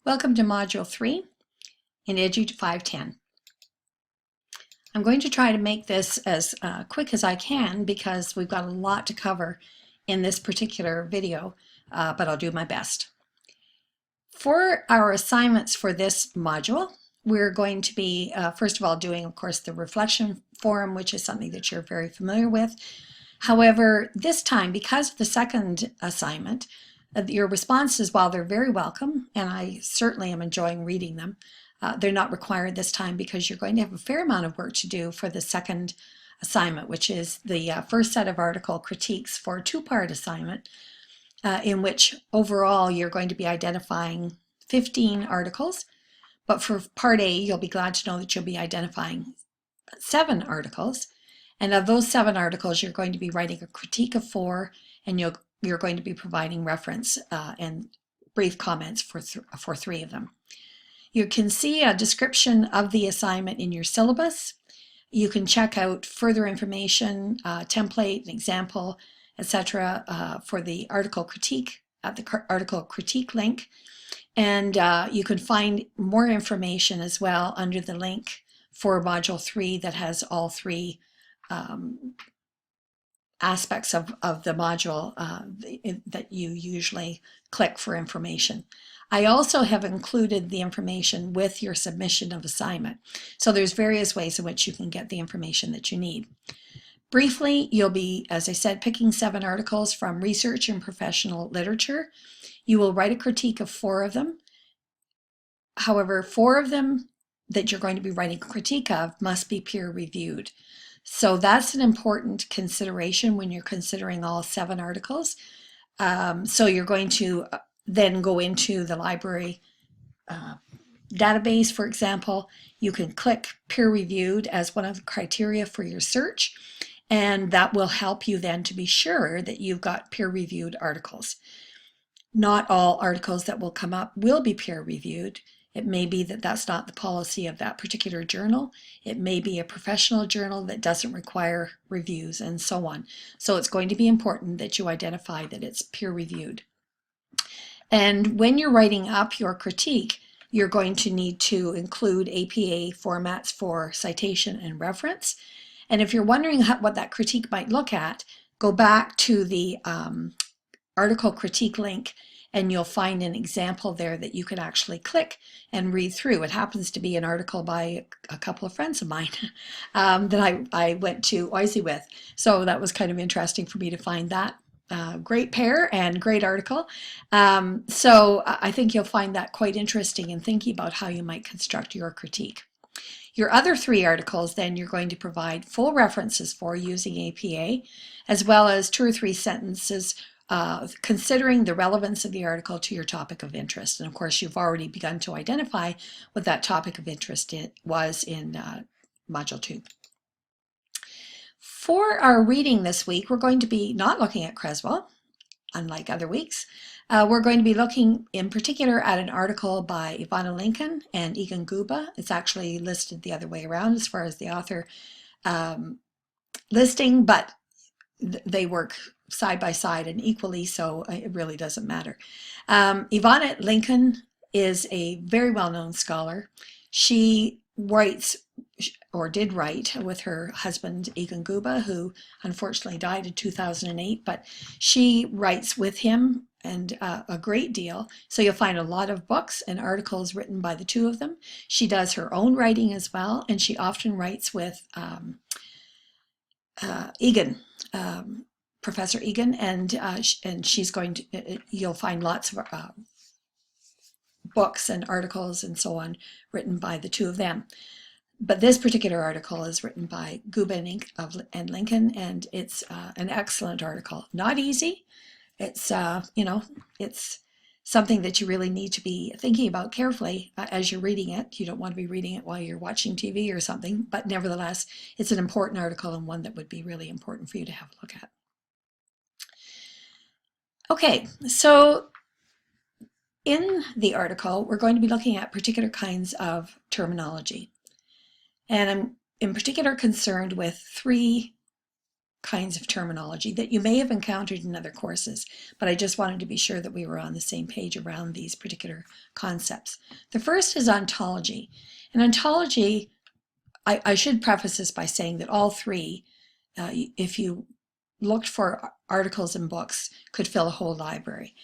Welcome to Module 3 in EDU510. I'm going to try to make this as quick as I can because we've got a lot to cover in this particular video, but I'll do my best. For our assignments for this module, we're going to be, first of all, doing, of course, the reflection forum, which is something that you're very familiar with. However, this time, because of the second assignment, your responses, while they're very welcome, and I certainly am enjoying reading them, they're not required this time because you're going to have a fair amount of work to do for the second assignment, which is the first set of article critiques for a two-part assignment in which overall you're going to be identifying 15 articles. But for part A, you'll be glad to know that you'll be identifying 7 articles. And of those 7 articles, you're going to be writing a critique of 4, and you're going to be providing reference and brief comments for 3 of them. You can see a description of the assignment in your syllabus. You can check out further information, template, an example, etc. For the article critique at the article critique link. And you can find more information as well under the link for Module 3 that has all 3 aspects of the module that you usually click for information. I also have included the information with your submission of assignment. So there's various ways in which you can get the information that you need. Briefly, you'll be, as I said, picking 7 articles from research and professional literature. You will write a critique of 4 of them. However, 4 of them that you're going to be writing a critique of must be peer reviewed. So that's an important consideration when you're considering all 7 articles. So you're going to then go into the library database, for example. You can click peer reviewed as one of the criteria for your search, and that will help you then to be sure that you've got peer reviewed articles. Not all articles that will come up will be peer reviewed. It may be that that's not the policy of that particular journal. It may be a professional journal that doesn't require reviews and so on. So it's going to be important that you identify that it's peer reviewed. And when you're writing up your critique, you're going to need to include APA formats for citation and reference. And if you're wondering what that critique might look at, go back to the article critique link and you'll find an example there that you can actually click and read through. It happens to be an article by a couple of friends of mine that I went to OISE with. So that was kind of interesting for me to find that. Great pair and great article. So I think you'll find that quite interesting in thinking about how you might construct your critique. Your other 3 articles, then, you're going to provide full references for using APA, as well as 2 or 3 sentences considering the relevance of the article to your topic of interest. And of course, you've already begun to identify what that topic of interest was in Module 2. For our reading this week, we're going to be not looking at Creswell, unlike other weeks. We're going to be looking in particular at an article by Ivana Lincoln and Egan Guba. It's actually listed the other way around as far as the author listing, but they work side by side and equally, so it really doesn't matter. Ivana Lincoln is a very well-known scholar. She writes, or did write, with her husband Egan Guba, who unfortunately died in 2008, but she writes with him and a great deal. So you'll find a lot of books and articles written by the 2 of them. She does her own writing as well, and she often writes with Egan, Professor Egan, and she's going to, you'll find lots of books and articles and so on written by the 2 of them. But this particular article is written by Guba and Lincoln, and it's an excellent article. Not easy. It's, it's something that you really need to be thinking about carefully as you're reading it. You don't want to be reading it while you're watching TV or something, but nevertheless, it's an important article and one that would be really important for you to have a look at. Okay, so in the article, we're going to be looking at particular kinds of terminology. And I'm in particular concerned with 3 kinds of terminology that you may have encountered in other courses, but I just wanted to be sure that we were on the same page around these particular concepts. The first is ontology. And ontology, I should preface this by saying that all three, if you looked for articles and books, could fill a whole library.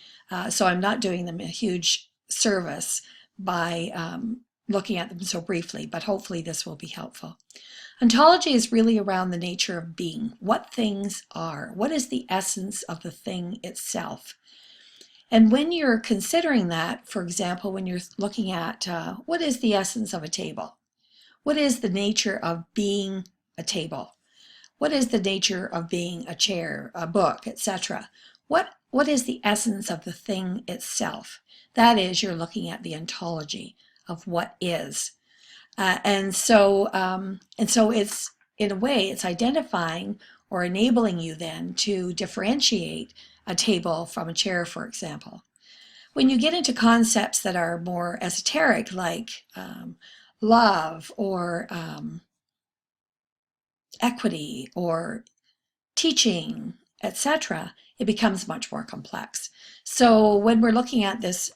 So I'm not doing them a huge service by looking at them so briefly, but hopefully this will be helpful. Ontology is really around the nature of being, what things are, what is the essence of the thing itself. And when you're considering that, for example, when you're looking at what is the essence of a table? What is the nature of being a table? What is the nature of being a chair, a book, etc.? What is the essence of the thing itself? That is, you're looking at the ontology of what is. And so it's, in a way, it's identifying or enabling you then to differentiate a table from a chair, for example. When you get into concepts that are more esoteric, like love or equity or teaching, etc., it becomes much more complex. So when we're looking at this,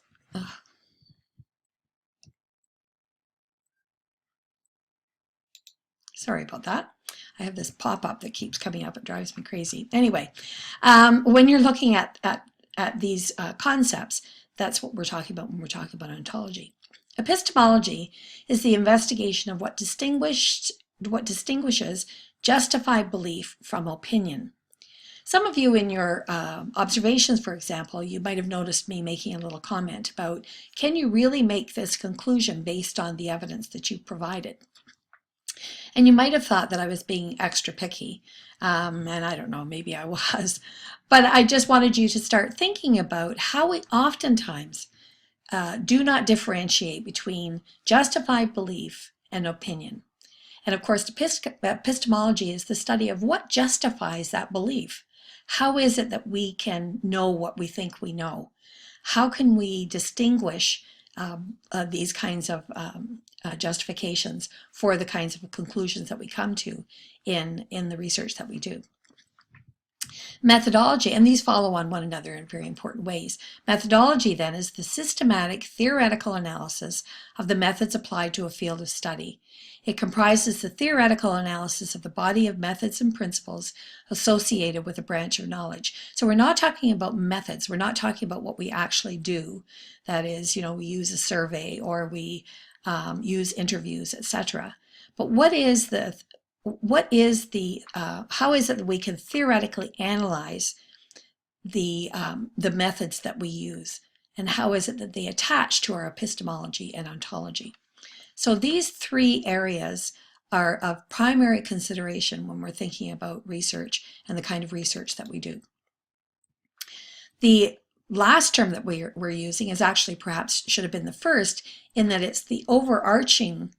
sorry about that. I have this pop-up that keeps coming up. It drives me crazy. Anyway, when you're looking at these concepts, that's what we're talking about when we're talking about ontology. Epistemology is the investigation of what distinguishes justified belief from opinion. Some of you in your observations, for example, you might have noticed me making a little comment about, can you really make this conclusion based on the evidence that you've provided? And you might have thought that I was being extra picky, and I don't know, maybe I was, but I just wanted you to start thinking about how we oftentimes do not differentiate between justified belief and opinion. And of course, epistemology is the study of what justifies that belief. How is it that we can know what we think we know? How can we distinguish these kinds of justifications for the kinds of conclusions that we come to in the research that we do? Methodology, and these follow on one another in very important ways. Methodology then is the systematic theoretical analysis of the methods applied to a field of study. It comprises the theoretical analysis of the body of methods and principles associated with a branch of knowledge. So we're not talking about methods. We're not talking about what we actually do. That is, we use a survey or we use interviews, etc. But how is it that we can theoretically analyze the methods that we use, and how is it that they attach to our epistemology and ontology? So these three areas are of primary consideration when we're thinking about research and the kind of research that we do. The last term that we're using is actually perhaps should have been the first, in that it's the overarching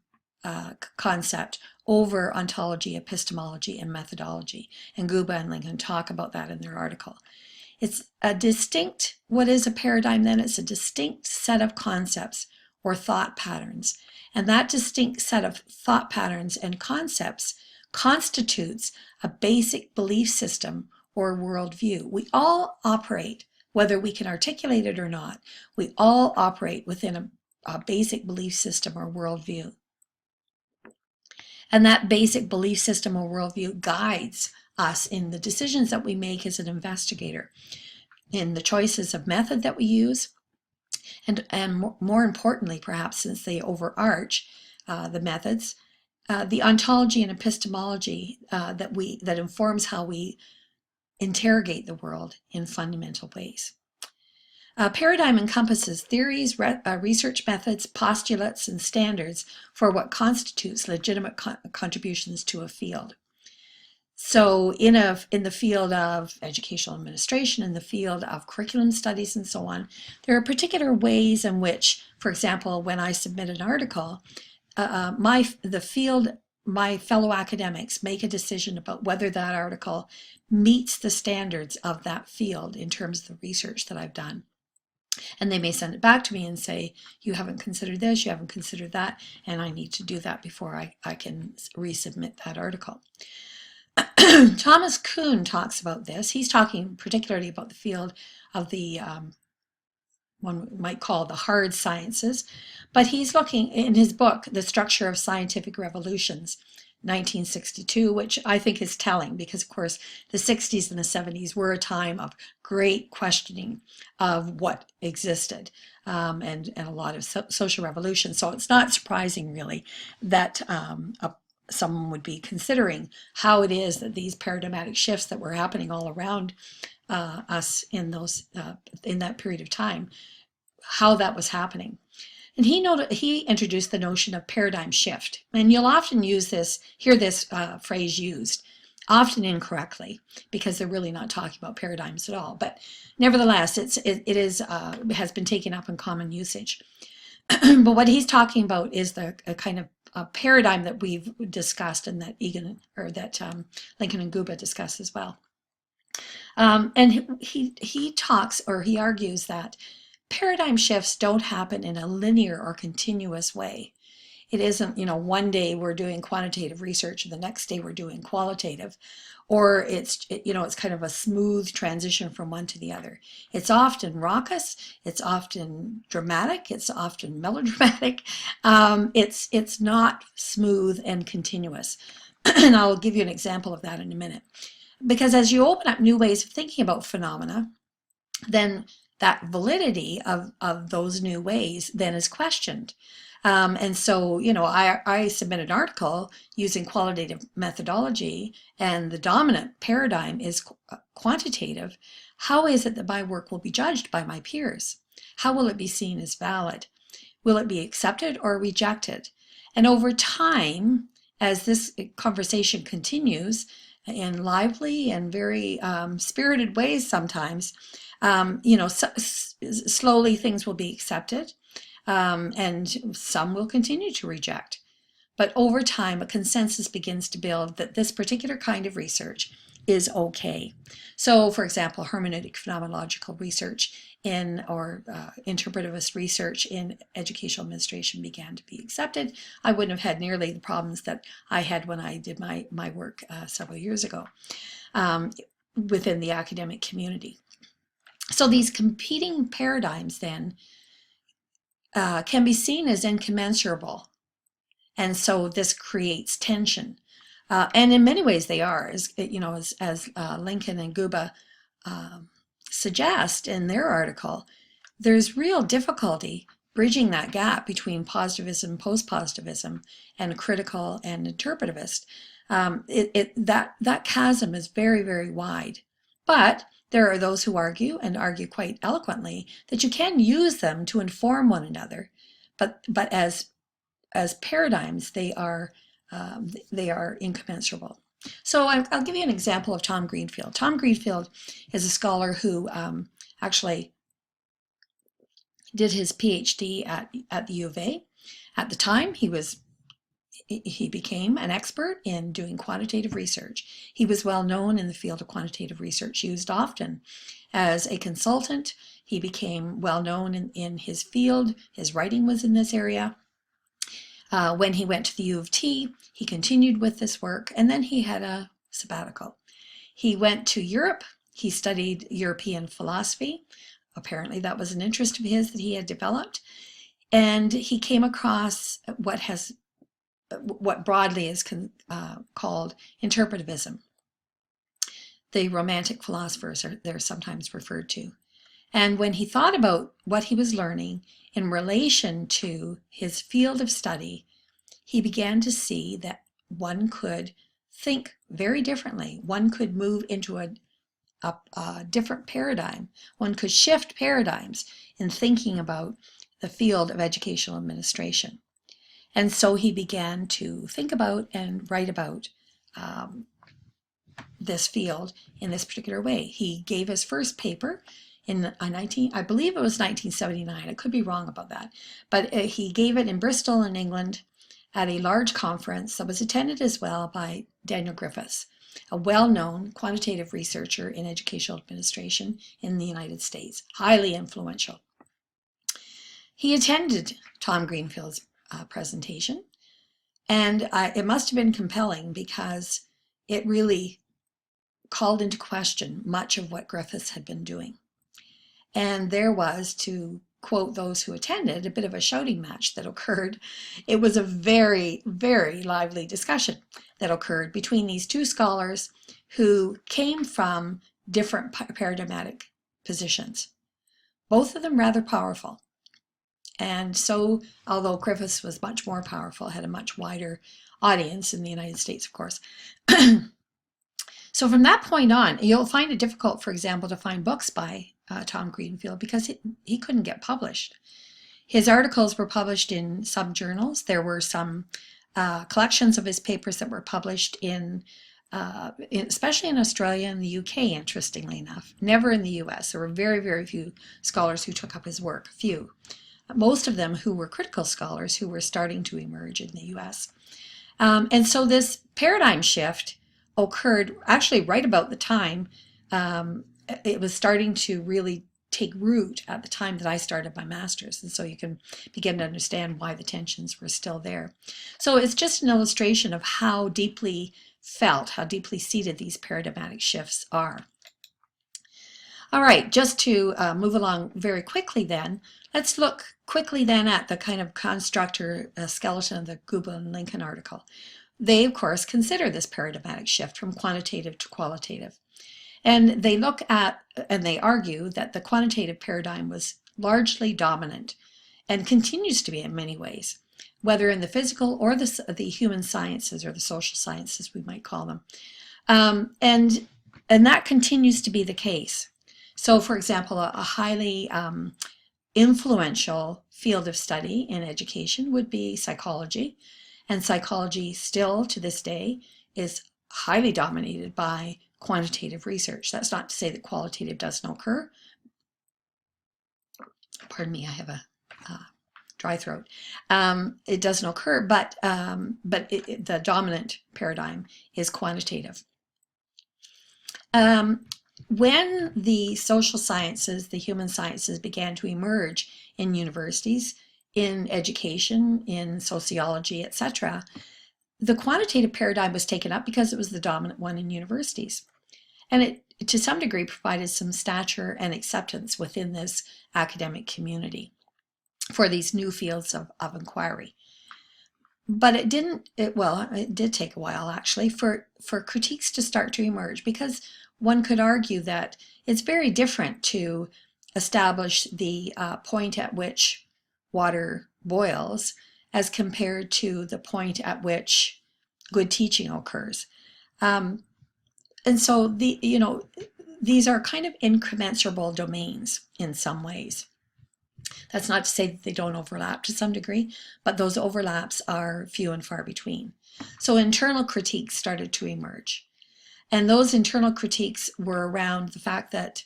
concept over ontology, epistemology, and methodology. And Guba and Lincoln talk about that in their article. It's a distinct, what is a paradigm then? It's a distinct set of concepts or thought patterns. And that distinct set of thought patterns and concepts constitutes a basic belief system or worldview. We all operate, whether we can articulate it or not, we all operate within a basic belief system or worldview. And that basic belief system or worldview guides us in the decisions that we make as an investigator, in the choices of method that we use, and more importantly, perhaps, since they overarch the methods, the ontology and epistemology that informs how we interrogate the world in fundamental ways. Paradigm encompasses theories, research methods, postulates, and standards for what constitutes legitimate contributions to a field. So in the field of educational administration, in the field of curriculum studies and so on, there are particular ways in which, for example, when I submit an article, my fellow academics make a decision about whether that article meets the standards of that field in terms of the research that I've done. And they may send it back to me and say, you haven't considered this, you haven't considered that, and I need to do that before I can resubmit that article. Thomas Kuhn talks about this. He's talking particularly about the field of the one might call the hard sciences, but he's looking in his book, The Structure of Scientific Revolutions, 1962, which I think is telling because, of course, the 60s and the 70s were a time of great questioning of what existed and a lot of social revolution. So it's not surprising, really, that someone would be considering how it is that these paradigmatic shifts that were happening all around us in that period of time, how that was happening. And he introduced the notion of paradigm shift. And you'll often hear this phrase used, often incorrectly, because they're really not talking about paradigms at all. But nevertheless, it has been taken up in common usage. But what he's talking about is the kind of paradigm that we've discussed and that Lincoln and Guba discuss as well. And he talks, or he argues, that paradigm shifts don't happen in a linear or continuous way. It isn't, one day we're doing quantitative research and the next day we're doing qualitative, or it's kind of a smooth transition from one to the other. It's often raucous, it's often dramatic, it's often melodramatic. It's not smooth and continuous. And I'll give you an example of that in a minute. Because as you open up new ways of thinking about phenomena, then that validity of those new ways then is questioned. And so, I submit an article using qualitative methodology and the dominant paradigm is quantitative. How is it that my work will be judged by my peers? How will it be seen as valid? Will it be accepted or rejected? And over time, as this conversation continues in lively and very spirited ways sometimes, slowly things will be accepted and some will continue to reject. But over time, a consensus begins to build that this particular kind of research is okay. So, for example, hermeneutic phenomenological research or interpretivist research in educational administration began to be accepted. I wouldn't have had nearly the problems that I had when I did my work several years ago within the academic community. So these competing paradigms then can be seen as incommensurable. And so this creates tension. And in many ways they are, as Lincoln and Guba suggest in their article, there's real difficulty bridging that gap between positivism, post-positivism, and critical and interpretivist. That chasm is very, very wide. But there are those who argue, and argue quite eloquently, that you can use them to inform one another, but as paradigms, they are incommensurable. So I'll give you an example of Tom Greenfield. Tom Greenfield is a scholar who actually did his PhD at the U of A. At the time, he became an expert in doing quantitative research. He was well known in the field of quantitative research, used often as a consultant. He became well known in his field. His writing was in this area. When he went to the U of T, he continued with this work, and then he had a sabbatical. He went to Europe. He studied European philosophy. Apparently that was an interest of his that he had developed. And he came across what broadly is called interpretivism. The Romantic philosophers they're sometimes referred to. And when he thought about what he was learning in relation to his field of study, he began to see that one could think very differently. One could move into a different paradigm. One could shift paradigms in thinking about the field of educational administration. And so he began to think about and write about this field in this particular way. He gave his first paper in I believe it was 1979. I could be wrong about that. But he gave it in Bristol in England at a large conference that was attended as well by Daniel Griffiths, a well-known quantitative researcher in educational administration in the United States, highly influential. He attended Tom Greenfield's presentation, and it must have been compelling because it really called into question much of what Griffiths had been doing. And there was, to quote those who attended, a bit of a shouting match that occurred. It was a very, very lively discussion that occurred between these two scholars who came from different paradigmatic positions, both of them rather powerful. And so, although Griffiths was much more powerful, had a much wider audience in the United States, of course. So from that point on, you'll find it difficult, for example, to find books by Tom Greenfield because he couldn't get published. His articles were published in some journals. There were some collections of his papers that were published especially in Australia and the UK, interestingly enough. Never in the US. There were very, very few scholars who took up his work, few. Most of them who were critical scholars who were starting to emerge in the US. And so this paradigm shift occurred actually right about the time it was starting to really take root at the time that I started my master's. And so you can begin to understand why the tensions were still there. So it's just an illustration of how deeply felt, how deeply seated these paradigmatic shifts are. All right, just to move along very quickly then, let's look quickly then at the kind of construct or skeleton of the Guba and Lincoln article. They, of course, consider this paradigmatic shift from quantitative to qualitative. And they look at, and they argue that the quantitative paradigm was largely dominant and continues to be in many ways, whether in the physical or the human sciences or the social sciences, we might call them. And that continues to be the case. So, for example, a highly influential field of study in education would be psychology. And psychology still, to this day, is highly dominated by quantitative research. That's not to say that qualitative doesn't occur. Pardon me, I have a dry throat. It doesn't occur, but the dominant paradigm is quantitative. When the social sciences, the human sciences began to emerge in universities, in education, in sociology, etc., the quantitative paradigm was taken up because it was the dominant one in universities. And it, to some degree, provided some stature and acceptance within this academic community for these new fields of inquiry. But it did take a while, actually, for critiques to start to emerge, because one could argue that it's very different to establish the point at which water boils as compared to the point at which good teaching occurs. And so these are kind of incommensurable domains in some ways. That's not to say that they don't overlap to some degree, but those overlaps are few and far between. So internal critiques started to emerge. And those internal critiques were around the fact that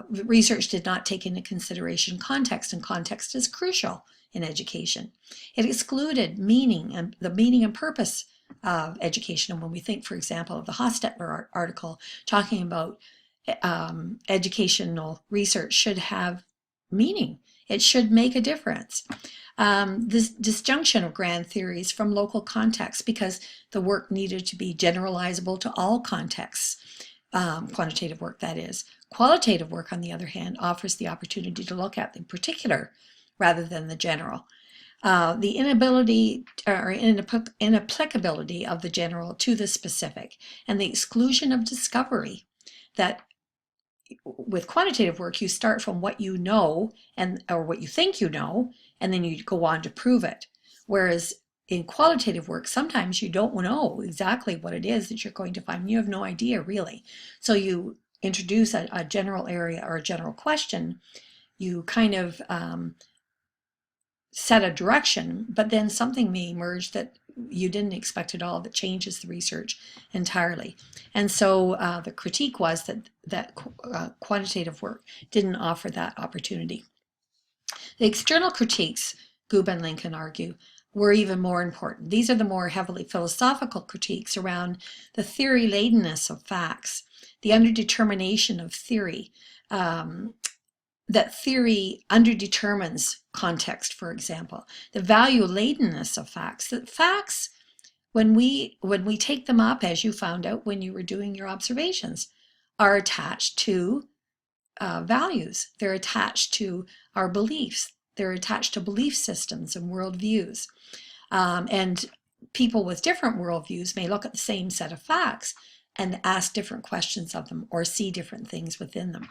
research did not take into consideration context, and context is crucial in education. It excluded meaning and the meaning and purpose of education. And when we think, for example, of the Hostetler article talking about educational research should have meaning. It should make a difference. This disjunction of grand theories from local contexts, because the work needed to be generalizable to all contexts, quantitative work that is. Qualitative work, on the other hand, offers the opportunity to look at the particular rather than the general. The inability or inapplicability of the general to the specific, and the exclusion of discovery. That with quantitative work, you start from what you know or what you think you know, and then you go on to prove it. Whereas in qualitative work, sometimes you don't know exactly what it is that you're going to find. You have no idea, really. So you introduce a general area or a general question. You kind of set a direction, but then something may emerge that you didn't expect at all that changes the research entirely. And so the critique was that quantitative work didn't offer that opportunity. The external critiques, Guba and Lincoln argue, were even more important. These are the more heavily philosophical critiques around the theory-ladenness of facts, the underdetermination of theory, that theory underdetermines context, for example, the value-ladenness of facts, that facts when we take them up, as you found out when you were doing your observations, are attached to values. They're attached to our beliefs. They're attached to belief systems and worldviews. And people with different worldviews may look at the same set of facts and ask different questions of them or see different things within them.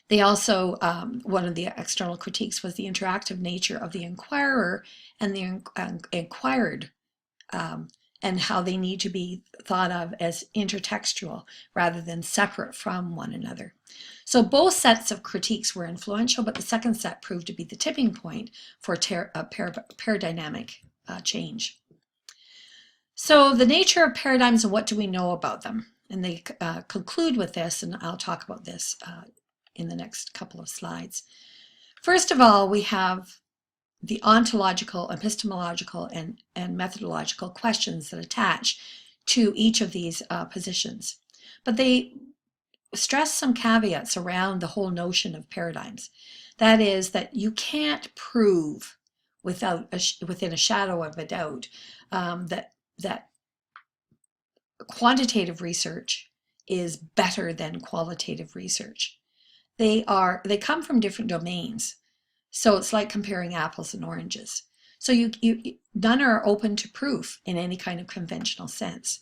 They also, one of the external critiques was the interactive nature of the inquirer and the inquired, and how they need to be thought of as intertextual rather than separate from one another. So both sets of critiques were influential, but the second set proved to be the tipping point for paradigmatic change. So the nature of paradigms and what do we know about them? And they conclude with this, and I'll talk about this in the next couple of slides. First of all, we have the ontological, epistemological, and methodological questions that attach to each of these positions. But they stress some caveats around the whole notion of paradigms. That is that you can't prove within a shadow of a doubt that quantitative research is better than qualitative research. They come from different domains. So it's like comparing apples and oranges. So none are open to proof in any kind of conventional sense.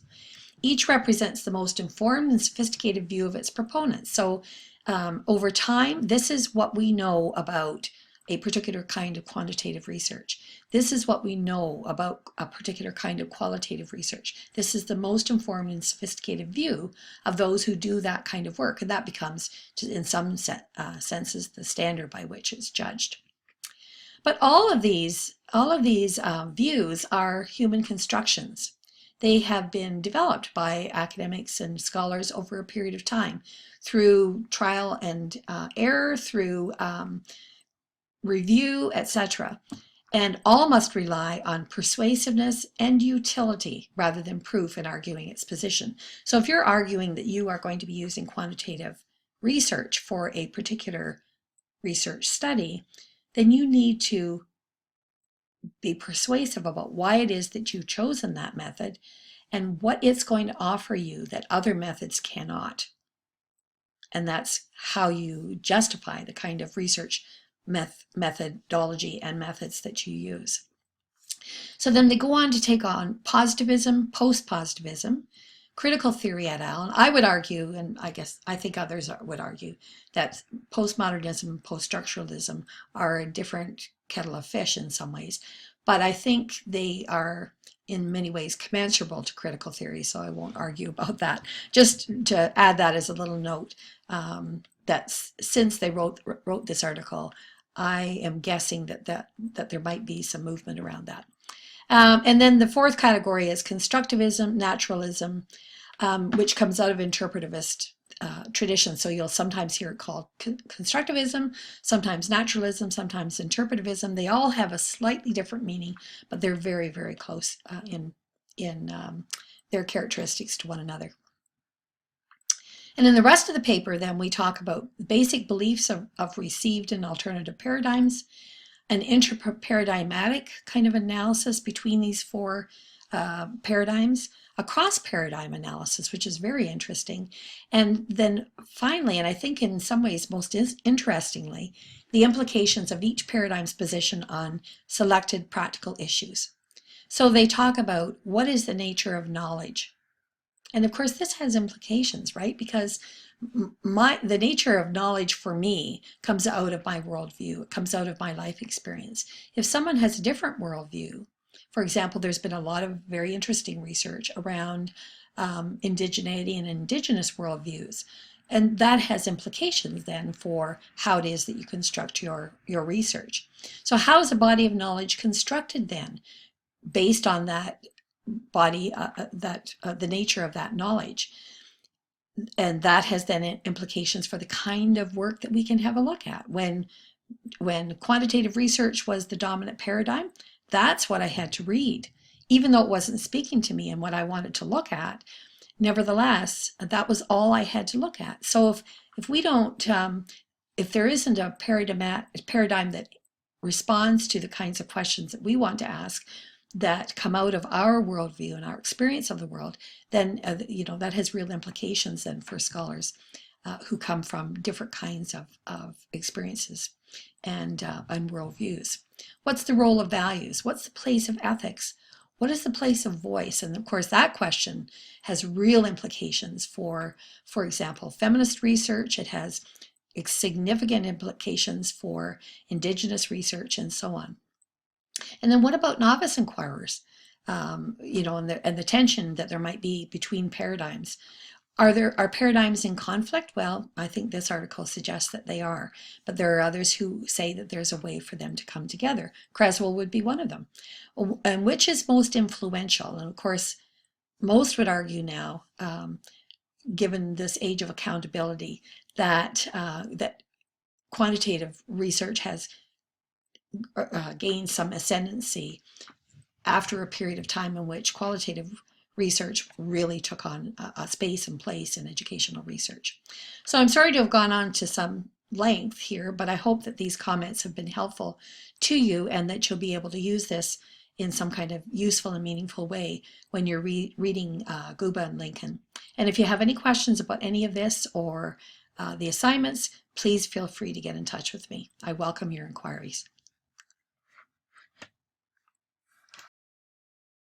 Each represents the most informed and sophisticated view of its proponents. So over time, this is what we know about a particular kind of quantitative research. This is what we know about a particular kind of qualitative research. This is the most informed and sophisticated view of those who do that kind of work. And that becomes, in some senses, the standard by which it's judged. But all of these views are human constructions. They have been developed by academics and scholars over a period of time through trial and error, through review, etc. And all must rely on persuasiveness and utility rather than proof in arguing its position. So if you're arguing that you are going to be using quantitative research for a particular research study, then you need to be persuasive about why it is that you've chosen that method and what it's going to offer you that other methods cannot. And that's how you justify the kind of research methodology and methods that you use. So then they go on to take on positivism, post-positivism, critical theory et al. And I would argue, and I think others would argue, that postmodernism and post-structuralism are a different kettle of fish in some ways. But I think they are in many ways commensurable to critical theory, so I won't argue about that. Just to add that as a little note, that since they wrote this article, I am guessing that there might be some movement around that. And then the fourth category is constructivism, naturalism, which comes out of interpretivist tradition. So you'll sometimes hear it called constructivism, sometimes naturalism, sometimes interpretivism. They all have a slightly different meaning, but they're very, very close in their characteristics to one another. And in the rest of the paper, then, we talk about basic beliefs of received and alternative paradigms, an interparadigmatic kind of analysis between these four paradigms, a cross-paradigm analysis, which is very interesting, and then finally, and I think in some ways most interestingly, the implications of each paradigm's position on selected practical issues. So they talk about what is the nature of knowledge. And of course, this has implications, right? Because the nature of knowledge for me comes out of my worldview. It comes out of my life experience. If someone has a different worldview, for example, there's been a lot of very interesting research around indigeneity and indigenous worldviews. And that has implications then for how it is that you construct your research. So how is a body of knowledge constructed then based on that body, the nature of that knowledge? And that has then implications for the kind of work that we can have a look at. When quantitative research was the dominant paradigm, that's what I had to read, even though it wasn't speaking to me and what I wanted to look at. Nevertheless, that was all I had to look at. So if we don't, if there isn't a paradigm that responds to the kinds of questions that we want to ask, that come out of our worldview and our experience of the world, then that has real implications then for scholars who come from different kinds of experiences and worldviews. What's the role of values? What's the place of ethics? What is the place of voice? And of course, that question has real implications for example, feminist research. It has significant implications for Indigenous research and so on. And then what about novice inquirers? And the tension that there might be between paradigms. Are paradigms in conflict? Well, I think this article suggests that they are, but there are others who say that there's a way for them to come together. Creswell would be one of them. And which is most influential? And of course, most would argue now, given this age of accountability, that quantitative research has gained some ascendancy after a period of time in which qualitative research really took on a space and place in educational research. So I'm sorry to have gone on to some length here, but I hope that these comments have been helpful to you and that you'll be able to use this in some kind of useful and meaningful way when you're reading Guba and Lincoln. And if you have any questions about any of this or the assignments, please feel free to get in touch with me. I welcome your inquiries.